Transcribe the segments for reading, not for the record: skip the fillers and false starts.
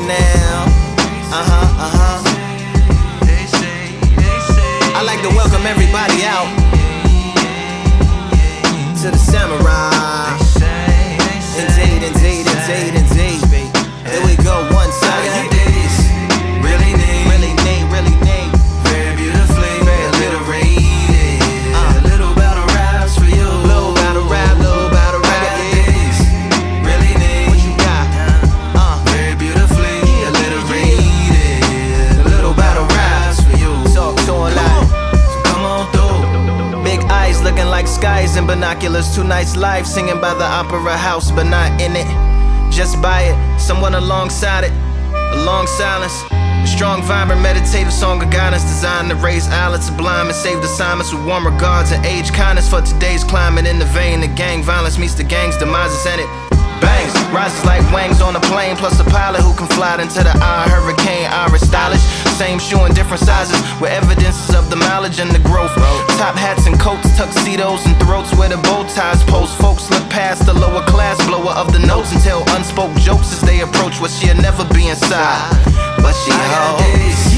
now. I like to welcome everybody out to the samurai. Indeed, indeed, indeed, indeed. Here we go, one side. I got this, really neat, very beautifully, very alliterated. A little battle raps for you. Little battle rap, little battle rap. I got this, really neat. What you got? Very beautifully alliterated. A little battle raps for you. Talk to a lot. So come on through. Big eyes looking like skies and binoculars. Two nights live singing by the opera house, but not in it. Just by it, someone alongside it. A long silence. A strong, vibrant, meditative song of guidance designed to raise eyelids sublime and save assignments with warm regards and age kindness for today's climate. In the vein of gang violence meets the gang's demises, and it bangs, rises like wings on a plane, plus a pilot who can fly into the eye. Hurricane, Irish stylish, same shoe in different sizes, with evidences of the mileage and the growth. Top hats and coats, tuxedos and throats where the bow ties post. Folks look past the lower class blower of the notes and tell unspoke jokes as they approach what she'll never be inside. But she I got this,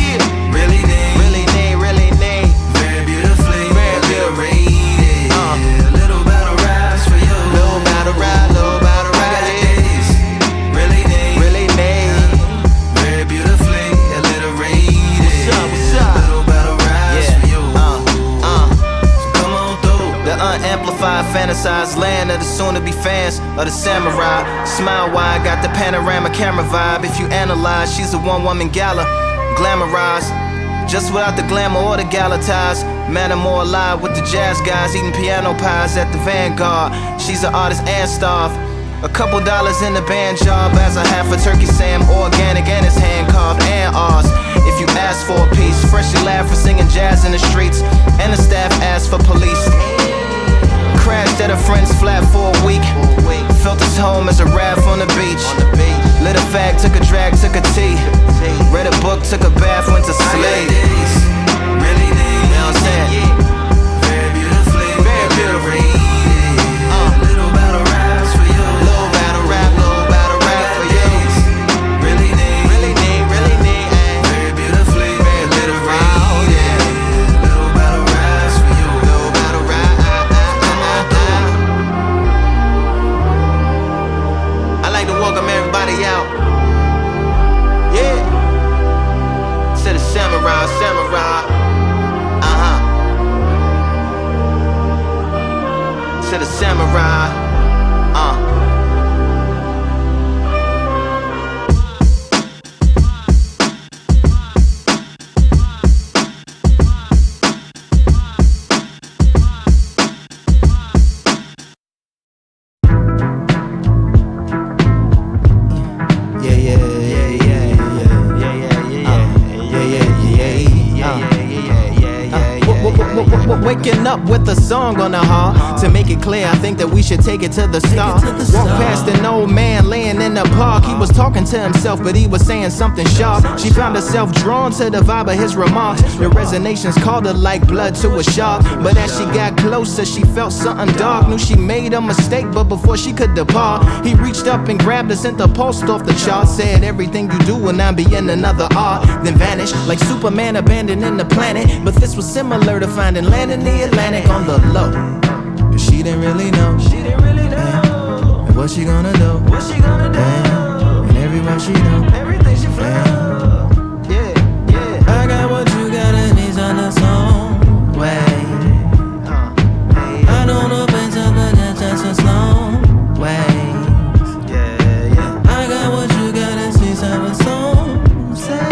really neat, very beautifully alliterated. A little battle raps for you. little battle rap, little battle I rap. got this, really neat, very beautifully alliterated. What's up? Little battle raps for you. So come on through. The unamplified, fantasized land of the soon-to-be fans of the samurai. Smile wide, got the panorama camera vibe. If you analyze, she's a one-woman gala, glamorized, just without the glamour or the gala ties. Man, I'm more alive with the jazz guys, eating piano pies at the Vanguard. She's an artist and staff. A couple dollars in the band job as a half a turkey Sam, organic and it's hand carved and ours. If you ask for a piece, freshly laughed for singing jazz in the streets, and the staff asked for police. Crashed at a friend's flat for a week. Felt his home as a raft on the beach. Lit a fag, took a drag, took a tea. Read a book, took a bath, went to I got sleep. this, really neat, You know what I'm saying? very beautifully alliterated. A little battle raps for you. Little battle rap for you. Really neat, very beautifully alliterated. Little battle raps for you. Little battle rap. Come on through. I like to welcome everybody out. Yeah. To the samurai. To the samurai. Waking up with a song on the heart. To make it clear, I think that we should take it to the start. Walk past an old man laying in the park. He was talking to himself, but he was saying something sharp. She found herself drawn to the vibe of his remarks. The resonations called her like blood to a shark. But as she got closer, she felt something dark. Knew she made a mistake, but before she could depart, he reached up and grabbed her, sent the post off the chart. Said everything you do will not be in another art. Then vanished like Superman abandoning the planet. But this was similar to finding land in the Atlantic on the low. But she didn't really know. And what she gonna do? And everywhere she know. Yeah. I got what you got and he's on the song way. I don't know better, but that's just a slow ways. Yeah. I got what you got and she's on the song say.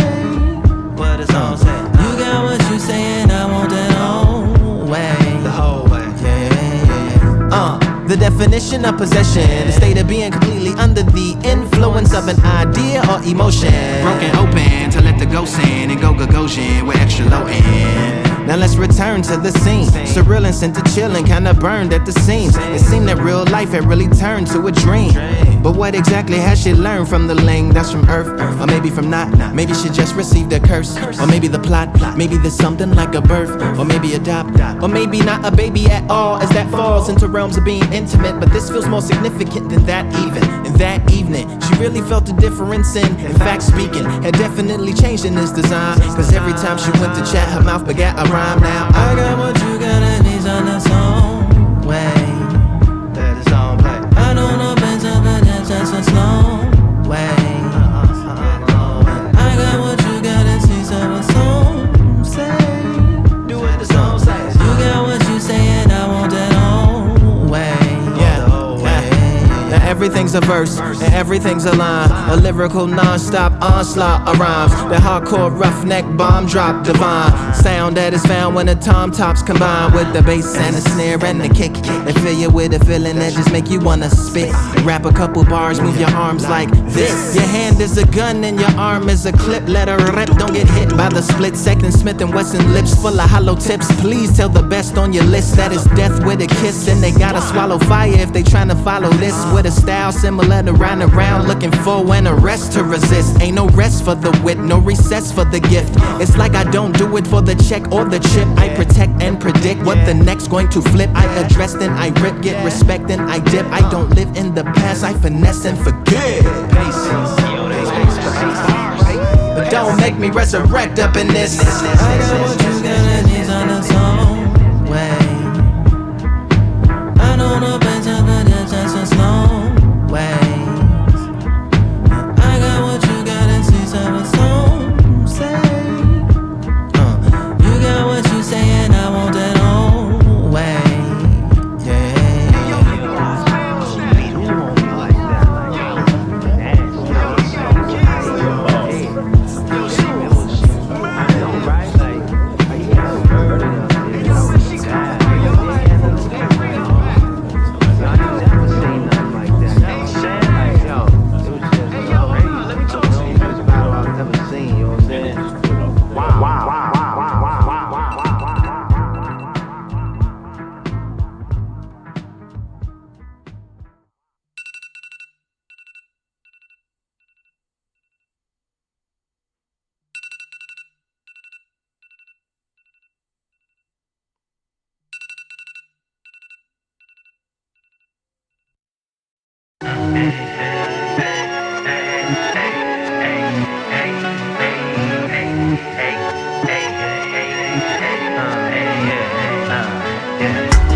What is all saying? You got what you saying, I want that whole way. The whole way. Yeah. The definition of possession, the state of being completely under the influence of an idea or emotion. Broken open to let the ghost in and go Gagosian with extra low end. Now let's return to the scene. Surreal and sent to chillin', kinda burned at the seams. It seemed that real life had really turned to a dream. But what exactly has she learned from the lane that's from Earth? Or maybe from not? Maybe she just received a curse. Or maybe the plot, maybe there's something like a birth. Or maybe adopt, or maybe not a baby at all, as that falls into realms of being intimate. But this feels more significant than that even. And that evening, she really felt a difference in fact speaking, had definitely changed in this design. Cause every time she went to chat, her mouth begat a rhyme. Now I got what you got and he's on the song way. Let the song play. I don't know better, but that's just a slow way. I got what you got and she's on the song say. Do what the song says. You got what you say and I want that whole way. Now everything's a verse, and everything's a line. A lyrical non-stop onslaught of rhymes. The hardcore roughneck bomb drop divine. Sound that is found when the tom tops combine with the bass and the snare and the kick. They fill you with a feeling that just make you wanna spit. Rap a couple bars, move your arms like this. Your hand is a gun and your arm is a clip. Let her rip, don't get hit by the split second. Smith & Wesson lips full of hollow tips. Please tell the best on your list that is death with a kiss. And they gotta swallow fire if they tryna follow this with a style similar to round and round, looking for an arrest to resist. Ain't no rest for the wit, no recess for the gift. It's like I don't do it for the check or the chip. I protect and predict what the next going to flip. I address then I rip, get respect then I dip. I don't live in the past, I finesse and forget. But don't make me resurrect up in this. I got what you got and he's on the song way. I don't know better, but that's just a slow way. I got what you got and she's on the song say. You got what you say and I want that whole way.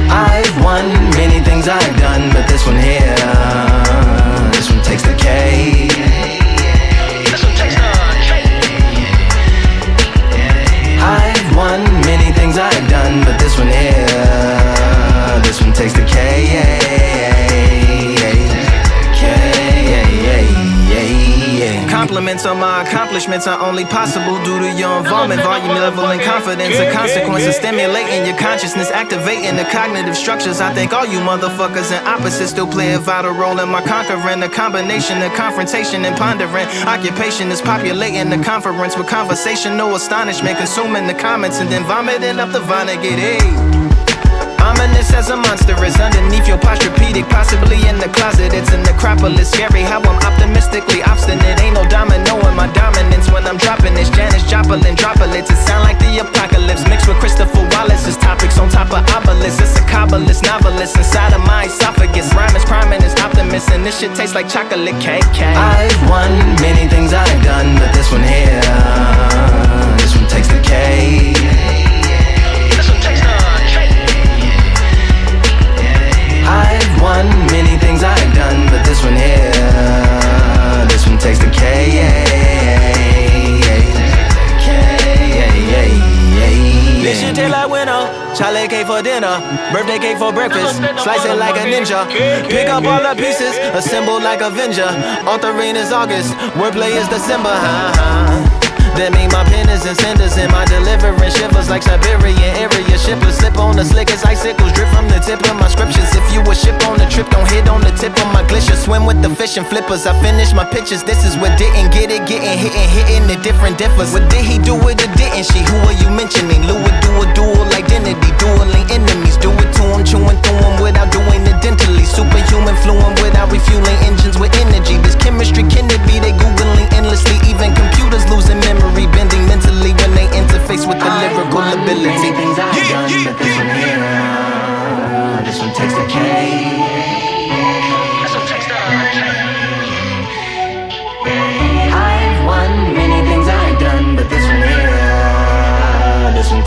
I've won many things I've done, but this one here, this one takes the cake. This one takes the cake. I've won many things I've done, but this one here, this one takes the cake. Compliments on my accomplishments are only possible due to your involvement, volume, level, and confidence. The consequences stimulating your consciousness, activating the cognitive structures. I think all you motherfuckers and opposites still play a vital role in my conquering. The combination of confrontation and pondering. Occupation is populating the conference with conversation, no astonishment, consuming the comments and then vomiting up the Vonnegut. Hey. Ominous as a monster is underneath your posturepedic, possibly in the closet. It's a necropolis, scary how I'm optimistically obstinate. Ain't no domino in my dominance when I'm dropping this. Janis Joplin droplets, it sound like the apocalypse mixed with Christopher Wallace's topics on top of obelisks. It's a kabbalist novelist inside of my esophagus. Rhyme is priming is optimist, and this shit tastes like chocolate cake. I've won many things I've done, but this one here, this one takes the cake. This one takes the cake. I've won many things I've done, but this one here, this one takes the cake. This shit taste like winter, chocolate cake for dinner, birthday cake for breakfast, slice it like a ninja, pick up all the pieces, assemble like Avenger. Authoring is August, wordplay is December. That mean my pen is in cinders and my deliverance shivers like Siberian area shippers. Slip on the slickest icicles, drip from the tip of my scriptures. If you a ship on the trip, don't hit on the tip of my glacier. Swim with the fish and flippers. I finish my pictures. This is what didn't get it, getting hitting the different differs. What did he do with it, didn't she? Who are you mentioning? Lou would do a dual identity, dueling enemies. Do it to him, chewing through him without doing it dentally. Superhuman fluent without refueling engines with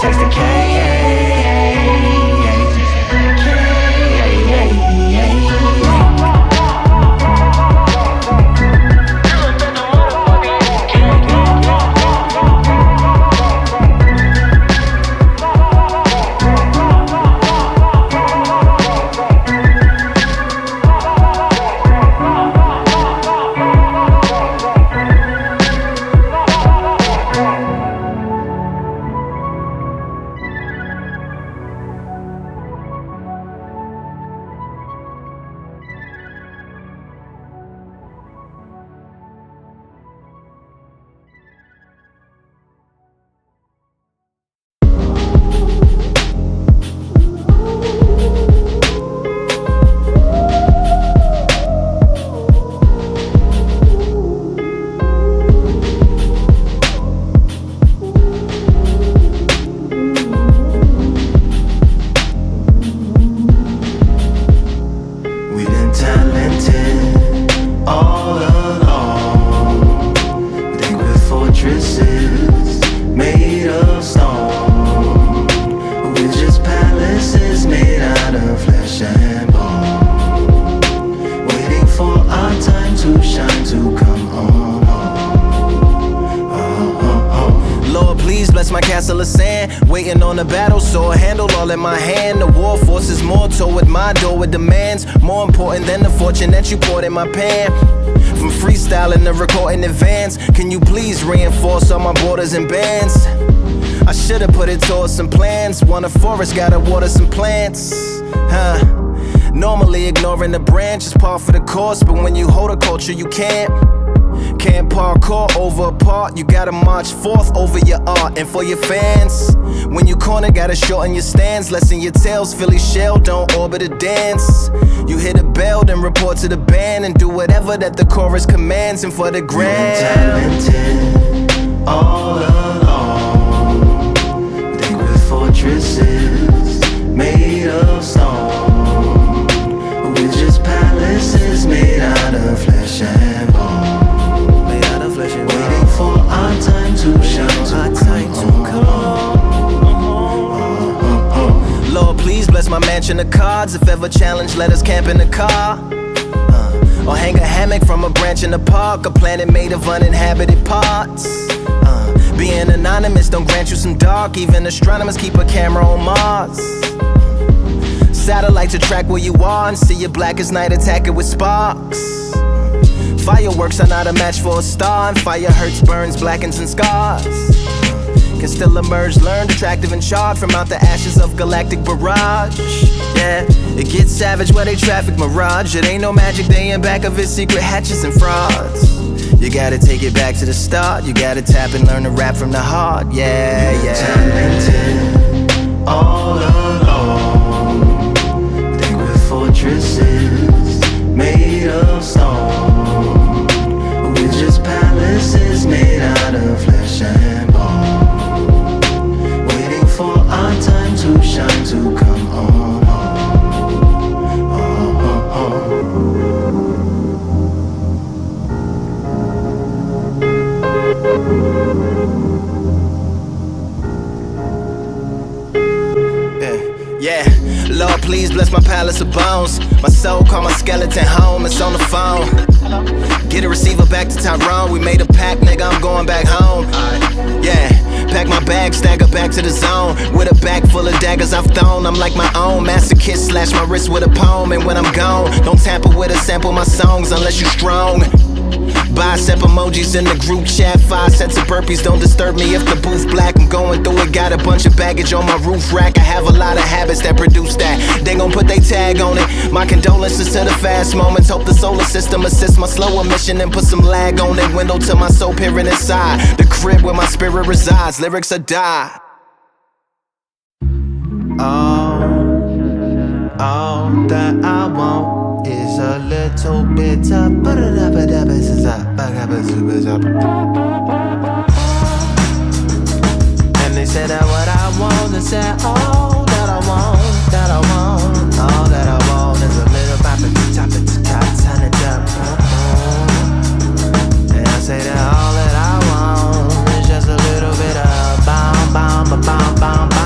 text the K. My castle of sand, waiting on the battle sword, handle all in my hand. The war forces more toward my door with demands more important than the fortune that you poured in my pan. From freestyling to recording advance, can you please reinforce all my borders and bands? I should've put it towards some plans. Want a forest, gotta water some plants. Normally ignoring the branch is par for the course, but when you hold a culture you can't parkour over a part. You gotta march forth over your art. And for your fans, when you corner, gotta shorten your stance. Lessen your tails, Philly shell, don't orbit a dance. You hit a bell, then report to the band, and do whatever that the chorus commands. And for the grand, talented all along. Think with fortresses made of stone. We're just palaces made out of flesh and bone. Waiting for our time to shine, to come. Lord, please bless my mansion of cards. If ever challenged, let us camp in the car. Or hang a hammock from a branch in the park. A planet made of uninhabited parts. Being anonymous don't grant you some dark. Even astronomers keep a camera on Mars. Satellite to track where you are and see you black as night, attack it with sparks. Fireworks are not a match for a star, and fire hurts, burns, blackens, and scars. Can still emerge, learned, attractive, and charred from out the ashes of galactic barrage. Yeah, it gets savage where they traffic mirage. It ain't no magic day in back of its secret hatches and frauds. You gotta take it back to the start. You gotta tap and learn to rap from the heart. Yeah, yeah. Talented all along. Think with fortresses made of stone. We're just palaces made out of flesh and bone. Waiting for our time to shine, to come on home. Yeah, Lord, please bless my palace of bones. My soul call my skeleton home, it's on the phone. Get a receiver back to Tyrone. We made a pact, nigga, I'm going back home. Yeah, pack my bag, stagger back to the zone. With a bag full of daggers I've thrown. I'm like my own masochist, slash my wrist with a poem. And when I'm gone, don't tamper with or sample my songs unless you strong. Bicep emojis in the group chat. 5 sets of burpees, don't disturb me if the booth black. I'm going through it, got a bunch of baggage on my roof rack. I have a lot of habits that produce that. They gon' put they tag on it. My condolences to the fast moments. Hope the solar system assists my slower mission and put some lag on it. Window to my soul peering inside the crib where my spirit resides. Lyrics are die. All that I want is a little bit of and they said that what I want, they said all that I want, that I want, all that I want is a little bop at the top of the top, turn it up. And I say that all that I want is just a little bit of bomb, bomb, bomb, bomb, bomb.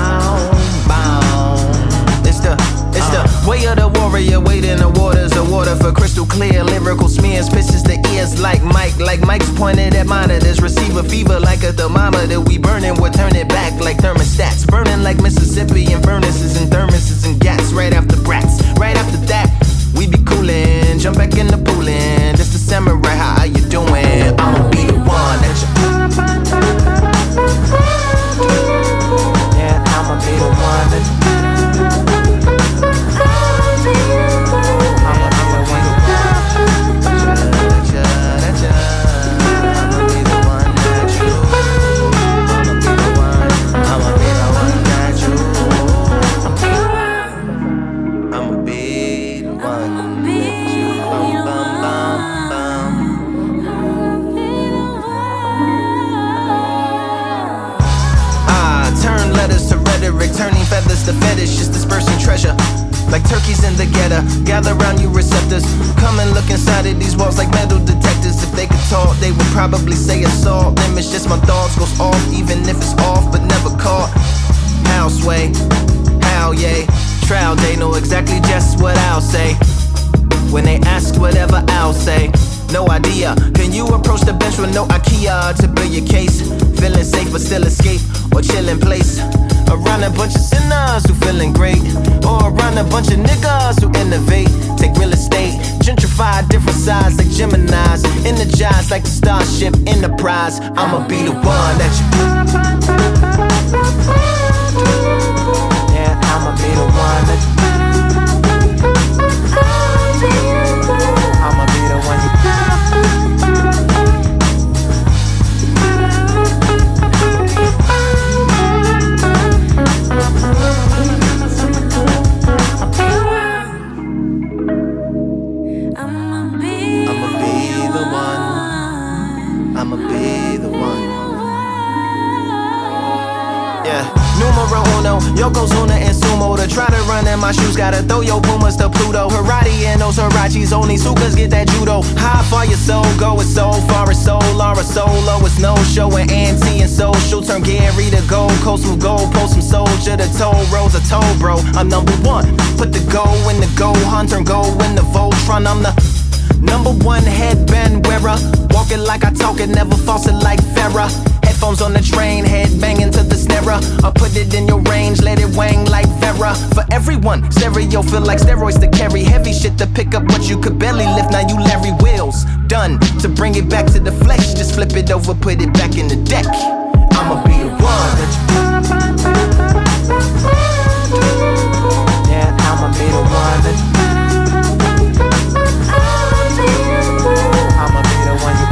pointed at monitors. Receive a fever like a thermometer. We burning, we're turning back like thermostats. Burning like Mississippi and furnaces and thermoses and gas. Right after brats, right after that, we be coolin'. Jump back in the poolin'. This the samurai, how you doing? I'ma be the one that you. Yeah, I'ma be the one that you. Turning feathers to fetish, just dispersing treasure. Like turkeys in the getter, gather round you receptors. Come and look inside of these walls like metal detectors. If they could talk, they would probably say assault. Them it's just my thoughts, goes off even if it's off, but never caught. How sway, how yay. Trial day, know exactly just what I'll say. When they ask whatever I'll say. No idea, can you approach the bench with no IKEA to build your case? Feeling safe but still escape, or chill in place. Around a bunch of sinners who feeling great, or around a bunch of niggas who innovate. Take real estate, gentrify different sides like Geminis. Energize like the Starship Enterprise. I'ma be the one that you. Yeah, I'ma be the one that you. I'ma be the one you. I'ma be the one. Yeah, numero uno, Yokozuna and Sumo. To try to run in my shoes, gotta throw your Pumas to Pluto. Harati and those Harachis, only Sukas get that judo. How far your soul go, it's so far as soul. Or a solo, it's no show. And anti and social, turn Gary to Gold Coast from Gold Post, some soldier to toll roads. I told bro, I'm number one. Put the go in the go hunter and go in the Voltron. I'm the number one headband wearer. Walking like I talk it, never false it like Farrah. Headphones on the train, head banging to the snare. I put it in your range, let it wang like Vera. For everyone, stereo feel like steroids to carry. Heavy shit to pick up what you could barely lift. Now you Larry Wheels, done. To bring it back to the flesh, just flip it over, put it back in the deck. I'ma be the one that you. Yeah, I'ma be the one that you. I'ma be the one you.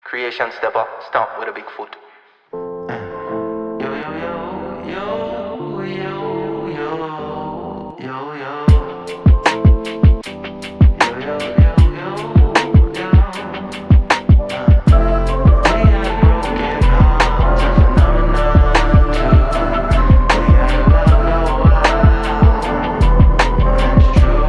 Creation step up, stomp with a big foot. Yo, yo, yo, yo, yo, yo, yo, yo. Yo, yo, yo, yo, yo. We had broken hearts, a phenomenon too. We had loved a while, that's true.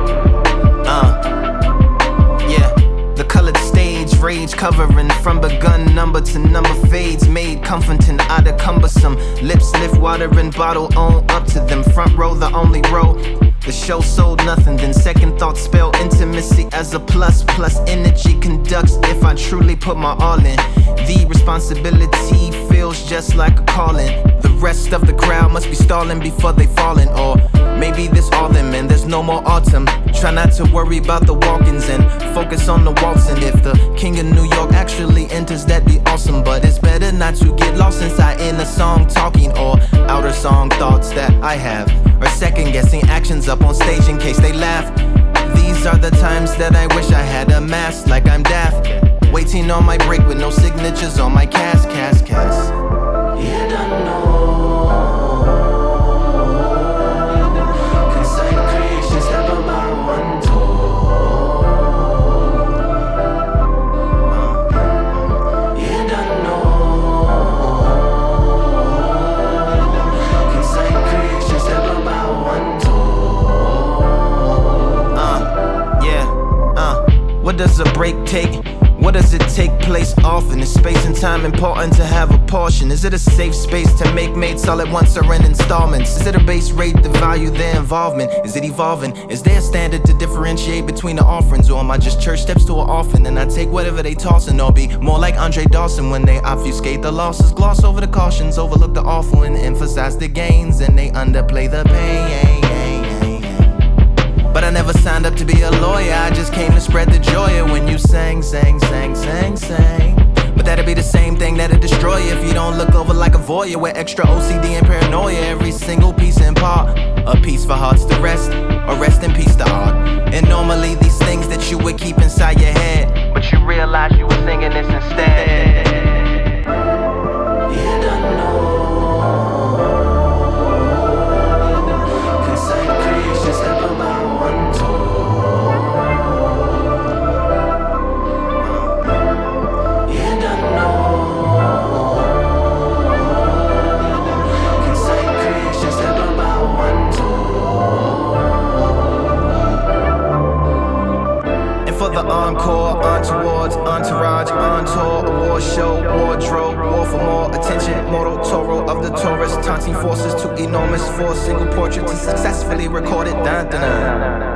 Yeah, the colored stage, rage covering from begun number to number fades, made comforting out of cumbersome. Lips lift water and bottle on up to them. Front row the only row. The show sold nothing, then second thoughts spell intimacy as a plus. Plus energy conducts if I truly put my all in. The responsibility feels just like a calling. The rest of the crowd must be stalling before they falling. Or maybe this all them and there's no more autumn. Try not to worry about the walk-ins and focus on the waltzing. If the king of New York actually enters, that'd be awesome. But it's better not to get lost inside in a song talking or outer song thoughts that I have. Or second guessing actions up on stage in case they laugh. These are the times that I wish I had a mask like I'm daft. Wait till 18 on my break with no signatures on my cast. You don't know. Consigned creation, step about one toe. You don't know. Consigned creation, step about one toe. What does a break take? What does it take place often? Is space and time important to have a portion? Is it a safe space to make mates all at once or in installments? Is it a base rate to value their involvement? Is it evolving? Is there a standard to differentiate between the offerings? Or am I just church steps to an orphan and I take whatever they tossing? Or be more like Andre Dawson when they obfuscate the losses, gloss over the cautions, overlook the awful and emphasize the gains, and they underplay the pain. But I never signed up to be a lawyer, I just came to spread the joy of when you sang. But that'd be the same thing that'd destroy you if you don't look over like a voyeur with extra OCD and paranoia. Every single piece in part, a piece for hearts to rest, or rest in peace to art. And normally these things that you would keep inside your head, but you realize you were singing this instead. You don't know. Consigned creation, step about one toe. You don't know. Consigned creation, step about one toe. And for the encore, on towards, entourage, on tour, award show, wardrobe, war for more attention, mortal Toro of the Taurus, taunting forces too enormous for a single portrait to successfully record it. Dun, dun, dun.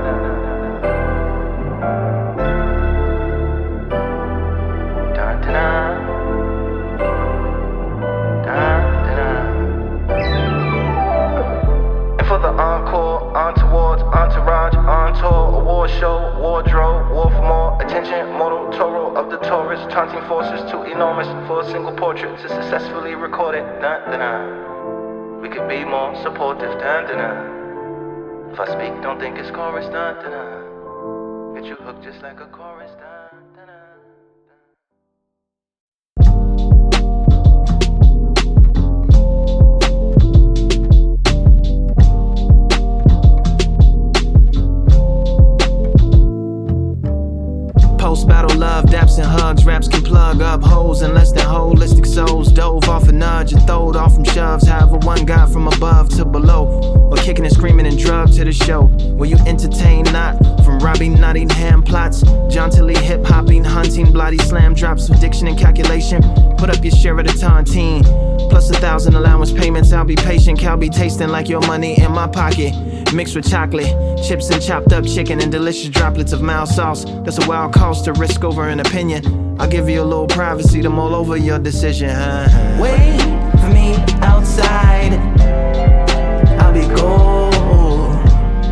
For the encore, on towards, entourage, on tour, award show, wardrobe, war for more attention, mortal Toro of the Taurus, taunting forces too enormous for a single portrait to successfully record it. Dun, dun, dun. We could be more supportive. Dun, dun, dun. If I speak, don't think it's chorus. Dun, dun, dun. Get you hooked just like a chorus. Dun, dun, dun. Post-battle love, daps and hugs, raps can plug up holes in less than holistic souls. Dove off a nudge and throwed off from shoves. However, one got from above to below, or kicking and screaming and drug to the show. Will you entertain not? From robbing Nottingham plots, jauntily hip-hopping, hunting, bloody slam drops with diction and calculation. Put up your share of the tontine, plus 1,000 allowance payments. I'll be patient, Cal be tasting like your money in my pocket, mixed with chocolate chips and chopped up chicken and delicious droplets of mild sauce. That's a wild cost to risk over an opinion. I'll give you a little privacy to mull over your decision. Wait for me outside, I'll be gold.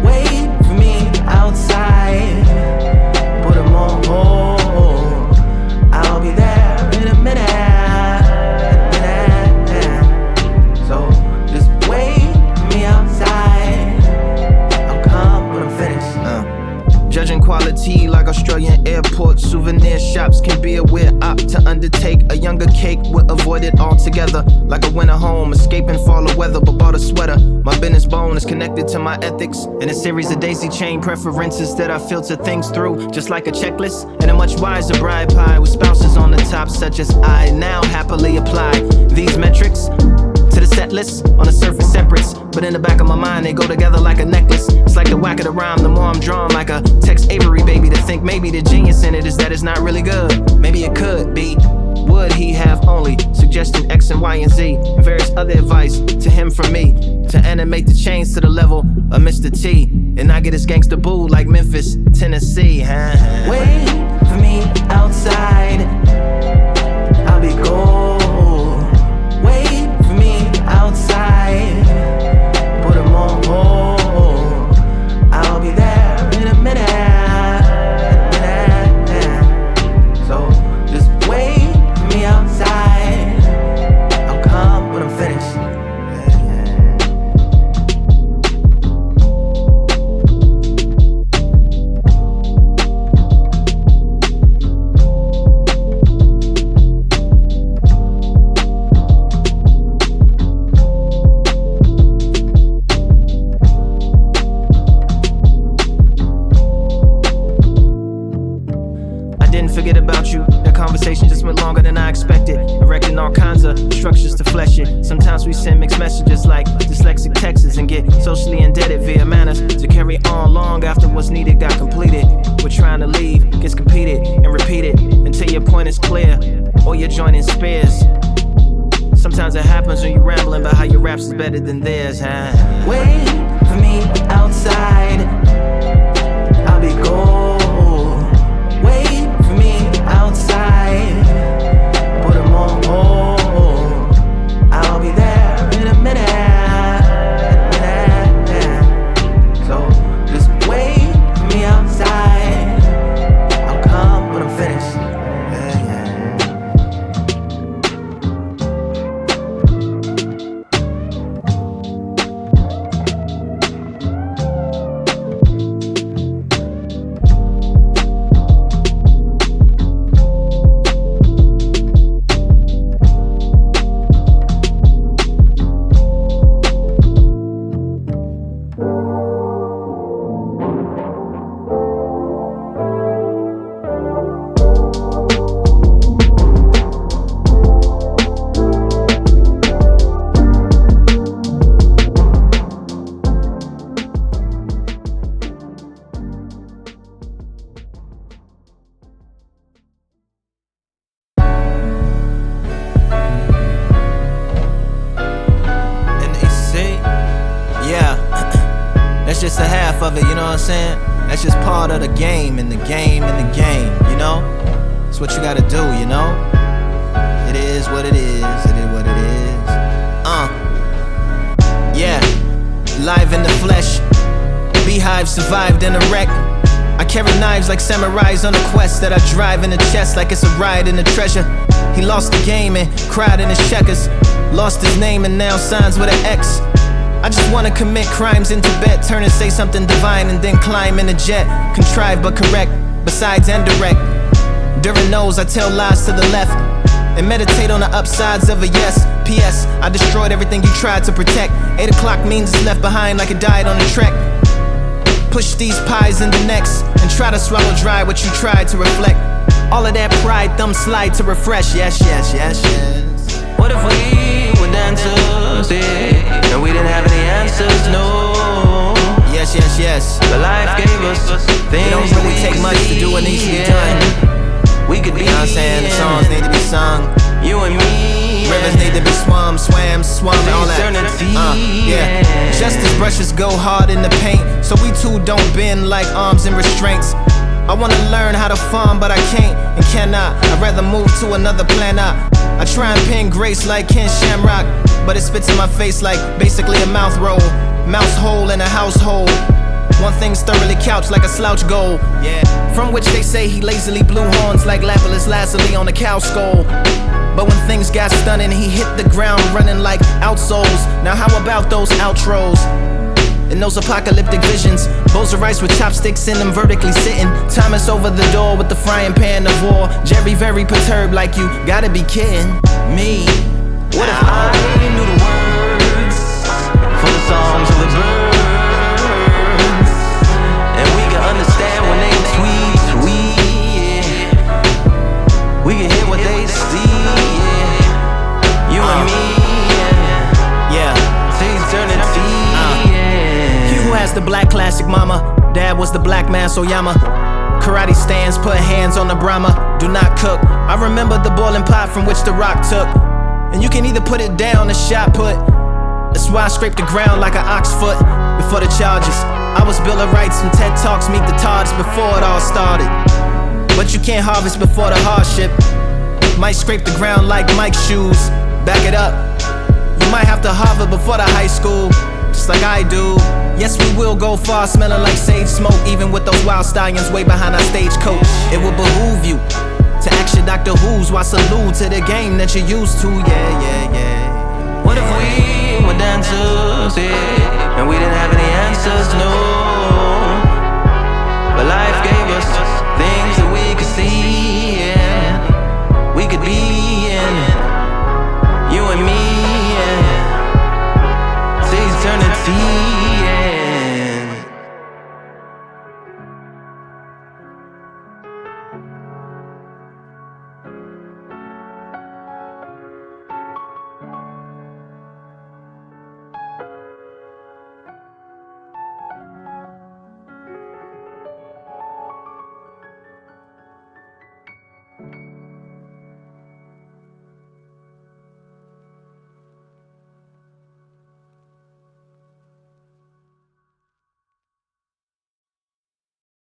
Wait for me outside, put them on hold. I'll be there in a minute. So just wait for me outside, I'll come when I'm finished. Judging quality like Australian airport souvenir shops can be a weird op to undertake. A younger cake would avoid it altogether. Like a winter home, escaping fall of weather, but bought a sweater. My business bone is connected to my ethics, and a series of daisy chain preferences that I filter things through, just like a checklist. And a much wiser bride pie with spouses on the top, such as I now happily apply these metrics to the set list. On the surface separates, but in the back of my mind they go together like a necklace. It's like the whack of the rhyme, the more I'm drawn like a Tex Avery baby, to think maybe the genius in it is that it's not really good. Maybe it could be. Would he have only suggesting X and Y and Z and various other advice to him from me to animate the chains to the level of Mr. T and not get his gangsta boo like Memphis, Tennessee. Wait for me outside, I'll be gold. Wait for me outside, put them on hold. I'll be there in a minute. So just wait for me outside, I'll come when I'm finished. forget about you. That conversation just went longer than I expected, erecting all kinds of structures to flesh it. Sometimes we send mixed messages like dyslexic texts and get socially indebted via manners to carry on long after what's needed got completed. We're trying to leave, gets competed and repeated until your point is clear or you're joining spears. Sometimes it happens when you're rambling about how your raps is better than theirs, huh? Wait for me outside, I'll be gold. Wait for me outside, put them on hold. I'll be there in a minute. So just wait for me outside, I'll come when I'm finished. That's just a half of it, you know what I'm saying? That's just part of the game, and the game, and the game, you know? It's what you gotta do, you know? It is what it is, it is what it is. Yeah, live in the flesh. Beehive survived in a wreck. I carry knives like samurais on a quest that I drive in the chest like it's a ride in the treasure. He lost the game and cried in his checkers. Lost his name and now signs with an X. I just wanna commit crimes in Tibet, turn and say something divine and then climb in a jet. Contrived but correct, besides and direct. During those I tell lies to the left and meditate on the upsides of a yes. P.S. I destroyed everything you tried to protect. 8 o'clock means it's left behind like it died on the trek. Push these pies in the necks and try to swallow dry what you tried to reflect. All of that pride, thumb slide to refresh. Yes, yes, yes, yes. What if we were dancers, yeah, and we didn't have any answers, no. Yes, yes, yes. But life gave us things. It don't really take much to do what needs to be done. We could be, you know what I'm saying? The songs need to be sung. You and me. Rivers need to be swum, swam, and all that. Yeah. Just as brushes go hard in the paint, so we too don't bend like arms and restraints. I wanna learn how to farm, but I can't and cannot. I'd rather move to another planet. I try and pin grace like Ken Shamrock, but it spits in my face like basically a mouth roll. Mouse hole in a household. One thing's thoroughly couched like a slouch goal, yeah. From which they say he lazily blew horns like Lapis Lazuli on a cow skull. But when things got stunning, he hit the ground running like outsoles. Now how about those outros? In those apocalyptic visions, bowls of rice with chopsticks in them vertically sitting. Thomas over the door with the frying pan of war. Jerry very perturbed like you gotta be kidding me. What if I knew the words for the songs of the birds, and we can understand when they tweet, yeah. We can hear what they see, yeah. You and me, yeah. To eternity, Who has the black classic mama? Dad was the black man Soyama. Karate stands, put hands on the Brahma. Do not cook. I remember the boiling pot from which the rock took. And you can either put it down or shot put. That's why I scraped the ground like an ox foot before the charges. I was Bill of Rights from TED Talks, meet the Tods before it all started. But you can't harvest before the hardship. Might scrape the ground like Mike's shoes. Back it up. You might have to hover before the high school, just like I do. Yes, we will go far, smelling like sage smoke, even with those wild stallions way behind our stagecoach. It will behoove you to act your Doctor Who's while salute to the game that you're used to, yeah, yeah, yeah. What if we were dancers, yeah, and we didn't have any answers, no. But life